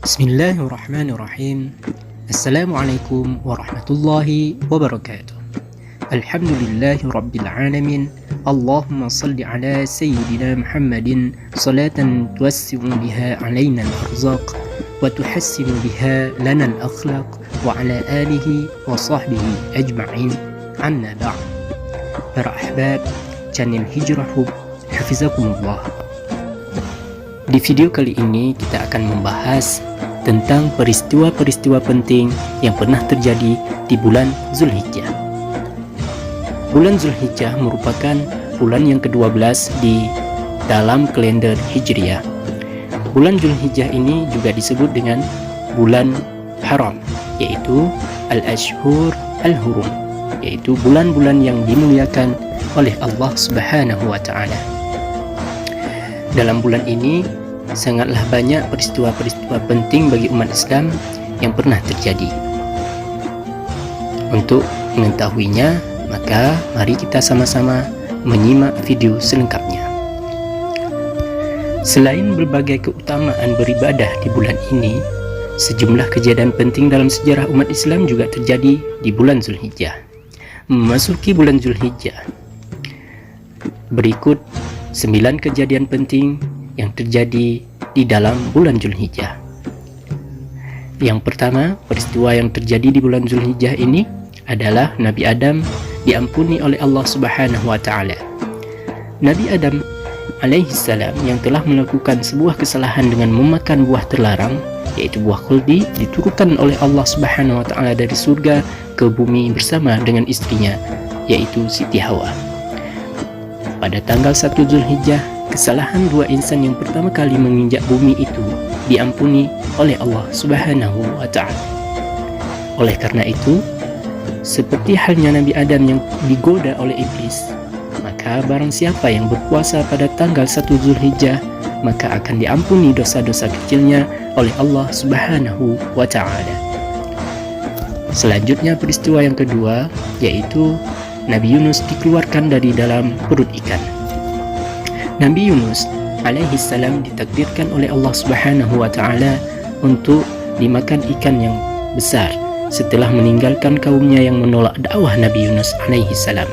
Bismillahirrahmanirrahim. Assalamualaikum warahmatullahi wabarakatuh. Alhamdulillahi rabbil alamin. Allahumma salli ala sayyidina Muhammadin salatan tuwassi'u biha alaina al-arzaq wa tuhassinu biha lana al-akhlaq wa ala alihi wa sahbihi ajma'in. Amma ba'd. Para ahbab channel Hijrah Hub, hafizakumullah. Di video kali ini kita akan membahas tentang peristiwa-peristiwa penting yang pernah terjadi di bulan Zulhijjah. Bulan Zulhijjah merupakan bulan yang ke-12 di dalam kalender Hijriah. Bulan Zulhijjah ini juga disebut dengan bulan haram, yaitu Al-Ashhur Al-Hurum, yaitu bulan-bulan yang dimuliakan oleh Allah Subhanahu wa Ta'ala. Dalam bulan ini sangatlah banyak peristiwa-peristiwa penting bagi umat Islam yang pernah terjadi. Untuk mengetahuinya, maka mari kita sama-sama menyimak video selengkapnya. Selain berbagai keutamaan beribadah di bulan ini, sejumlah kejadian penting dalam sejarah umat Islam juga terjadi di bulan Zulhijjah. Memasuki bulan Zulhijjah, berikut 9 kejadian penting yang terjadi di dalam bulan Zulhijjah. Yang pertama, peristiwa yang terjadi di bulan Zulhijjah ini adalah Nabi Adam diampuni oleh Allah Subhanahu wa Ta'ala. Nabi Adam alaihi salam yang telah melakukan sebuah kesalahan dengan memakan buah terlarang, yaitu buah khuldi, diturunkan oleh Allah Subhanahu wa Ta'ala dari surga ke bumi bersama dengan istrinya, yaitu Siti Hawa. Pada tanggal 1 Zulhijjah, kesalahan dua insan yang pertama kali menginjak bumi itu diampuni oleh Allah Subhanahu wa Ta'ala. Oleh karena itu, seperti halnya Nabi Adam yang digoda oleh iblis, maka barang siapa yang berpuasa pada tanggal 1 Zulhijjah, maka akan diampuni dosa-dosa kecilnya oleh Allah Subhanahu wa Ta'ala. Selanjutnya peristiwa yang kedua, yaitu Nabi Yunus dikeluarkan dari dalam perut ikan. Nabi Yunus alaihi salam ditakdirkan oleh Allah Subhanahu wa Ta'ala untuk dimakan ikan yang besar setelah meninggalkan kaumnya yang menolak dakwah Nabi Yunus alaihi salam.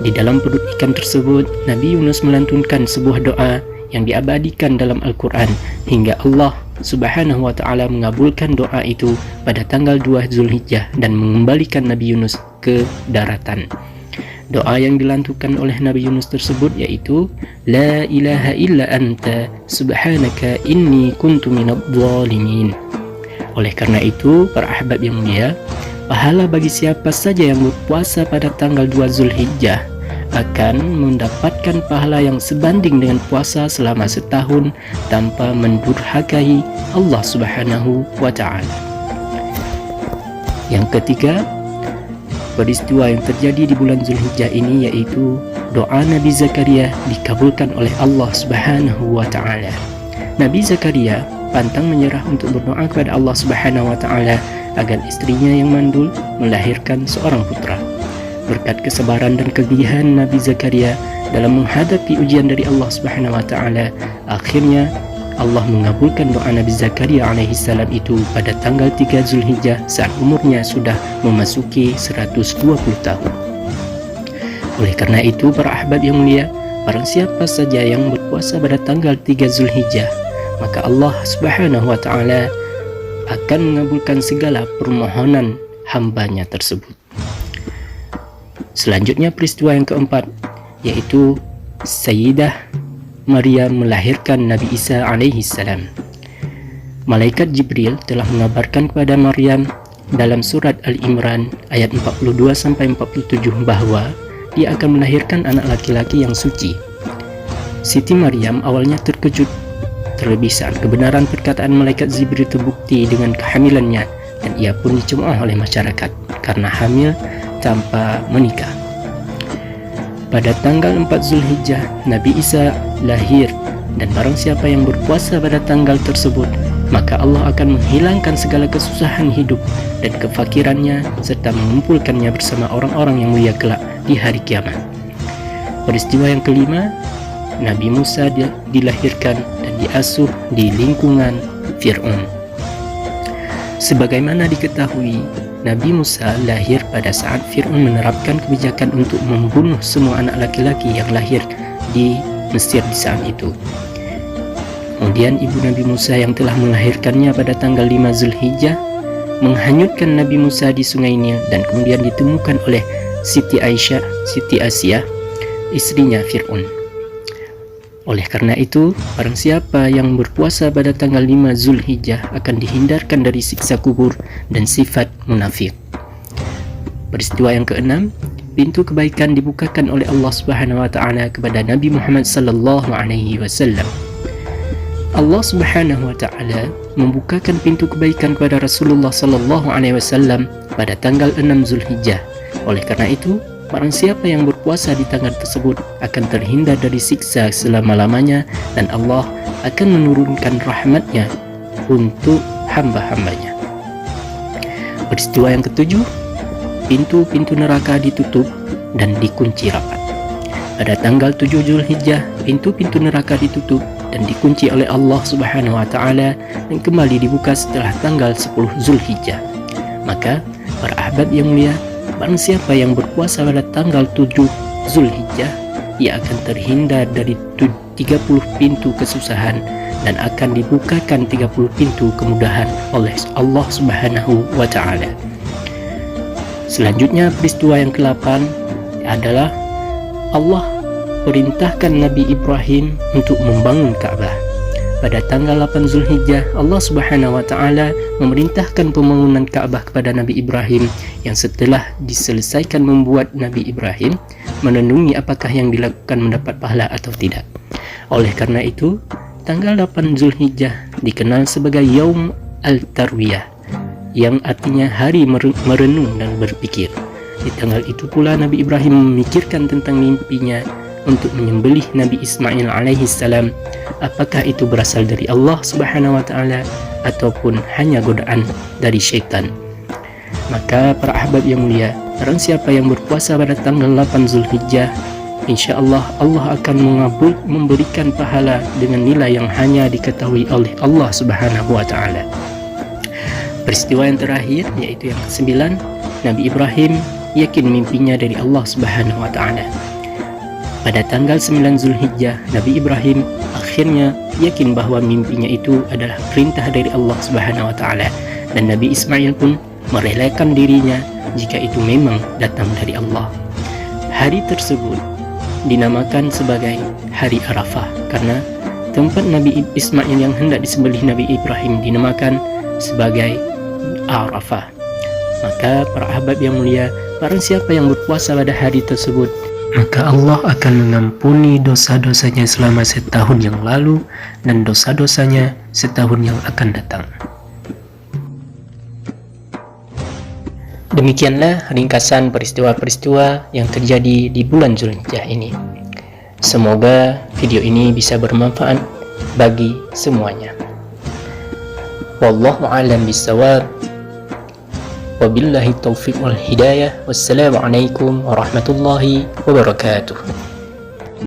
Di dalam perut ikan tersebut, Nabi Yunus melantunkan sebuah doa yang diabadikan dalam Al-Quran hingga Allah Subhanahu wa Ta'ala mengabulkan doa itu pada tanggal 2 Zulhijjah dan mengembalikan Nabi Yunus ke daratan. Doa yang dilantunkan oleh Nabi Yunus tersebut yaitu La ilaha illa anta subhanaka inni kuntu minadh dhalimin. Oleh karena itu, para ahbab yang mulia, pahala bagi siapa saja yang berpuasa pada tanggal 2 Zulhijjah akan mendapatkan pahala yang sebanding dengan puasa selama setahun tanpa mendurhakai Allah Subhanahu wa Ta'ala. Yang ketiga, peristiwa yang terjadi di bulan Zulhijjah ini yaitu doa Nabi Zakaria dikabulkan oleh Allah Subhanahu wa Ta'ala. Nabi Zakaria pantang menyerah untuk berdoa kepada Allah Subhanahu wa Ta'ala agar istrinya yang mandul melahirkan seorang putra. Berkat kesabaran dan kegigihan Nabi Zakaria dalam menghadapi ujian dari Allah Subhanahu wa Ta'ala, akhirnya Allah mengabulkan doa Nabi Zakaria alaihi salam itu pada tanggal 3 Zulhijjah saat umurnya sudah memasuki 120 tahun. Oleh karena itu, para ahbab yang mulia, barang siapa saja yang berpuasa pada tanggal 3 Zulhijjah, maka Allah Subhanahu wa Ta'ala akan mengabulkan segala permohonan hambanya tersebut. Selanjutnya peristiwa yang keempat, yaitu Sayyidah Maryam melahirkan Nabi Isa alaihi salam. Malaikat Jibril telah mengabarkan kepada Maryam dalam surat Al-Imran ayat 42-47 bahwa dia akan melahirkan anak laki-laki yang suci. Siti Maryam awalnya terkejut, terlebih saat kebenaran perkataan malaikat Jibril terbukti dengan kehamilannya, dan ia pun dicemooh oleh masyarakat karena hamil tanpa menikah. Pada tanggal 4 Zulhijjah, Nabi Isa lahir, dan barang siapa yang berpuasa pada tanggal tersebut, maka Allah akan menghilangkan segala kesusahan hidup dan kefakirannya serta mengumpulkannya bersama orang-orang yang mulia kelak di hari kiamat. Peristiwa yang kelima, Nabi Musa dilahirkan dan diasuh di lingkungan Fir'aun. Sebagaimana diketahui, Nabi Musa lahir pada saat Fir'aun menerapkan kebijakan untuk membunuh semua anak laki-laki yang lahir di Mesir di saat itu. Kemudian ibu Nabi Musa yang telah melahirkannya pada tanggal 5 Zulhijjah menghanyutkan Nabi Musa di sungai Nil dan kemudian ditemukan oleh Siti Asia, istrinya Fir'aun. Oleh karena itu, barang siapa yang berpuasa pada tanggal 5 Zulhijjah akan dihindarkan dari siksa kubur dan sifat munafik. Peristiwa yang keenam, pintu kebaikan dibukakan oleh Allah Subhanahu wa taala kepada Nabi Muhammad sallallahu alaihi wasallam. Allah Subhanahu wa taala membukakan pintu kebaikan kepada Rasulullah sallallahu alaihi wasallam pada tanggal 6 Zulhijjah. Oleh karena itu, barang siapa yang berpuasa di tanggal tersebut akan terhindar dari siksa selama-lamanya dan Allah akan menurunkan rahmatnya untuk hamba-hambanya. Peristiwa yang ketujuh, pintu-pintu neraka ditutup dan dikunci rapat. Pada tanggal 7 Zulhijjah, pintu-pintu neraka ditutup dan dikunci oleh Allah Subhanahu wa taala dan kembali dibuka setelah tanggal 10 Zulhijjah. Maka, para ahbab yang mulia, barang siapa yang berpuasa pada tanggal 7 Zulhijjah, ia akan terhindar dari 30 pintu kesusahan dan akan dibukakan 30 pintu kemudahan oleh Allah Subhanahu wa taala. Selanjutnya, peristiwa yang ke-8 adalah Allah perintahkan Nabi Ibrahim untuk membangun Ka'bah. Pada tanggal 8 Zulhijjah, Allah Subhanahu wa taala memerintahkan pembangunan Ka'bah kepada Nabi Ibrahim, yang setelah diselesaikan membuat Nabi Ibrahim menenungi apakah yang dilakukan mendapat pahala atau tidak. Oleh karena itu, tanggal 8 Zulhijjah dikenal sebagai Yaum Al-Tarwiyah, yang artinya hari merenung dan berpikir. Di tanggal itu pula Nabi Ibrahim memikirkan tentang mimpinya untuk menyembelih Nabi Ismail alaihi salam, apakah itu berasal dari Allah Subhanahu wa taala ataupun hanya godaan dari syaitan. Maka para ahbab yang mulia, barang siapa yang berpuasa pada tanggal 8 Zulhijjah, insyaallah Allah akan memberikan pahala dengan nilai yang hanya diketahui oleh Allah Subhanahu wa taala. Peristiwa yang terakhir, yaitu yang ke-9, Nabi Ibrahim yakin mimpinya dari Allah Subhanahu wa taala. Pada tanggal 9 Zulhijjah, Nabi Ibrahim akhirnya yakin bahwa mimpinya itu adalah perintah dari Allah Subhanahu wa taala, dan Nabi Ismail pun merelakan dirinya jika itu memang datang dari Allah. Hari tersebut dinamakan sebagai Hari Arafah karena tempat Nabi Ismail yang hendak disembelih Nabi Ibrahim dinamakan sebagai Arafah. Maka para ahbab yang mulia, barang siapa yang berpuasa pada hari tersebut, maka Allah akan mengampuni dosa-dosanya selama setahun yang lalu dan dosa-dosanya setahun yang akan datang. Demikianlah ringkasan peristiwa-peristiwa yang terjadi di bulan Zulhijjah ini. Semoga video ini bisa bermanfaat bagi semuanya. Wallahu a'lam bishawab. Wabillahi taufiq wal hidayah. Wassalamualaikum warahmatullahi wabarakatuh.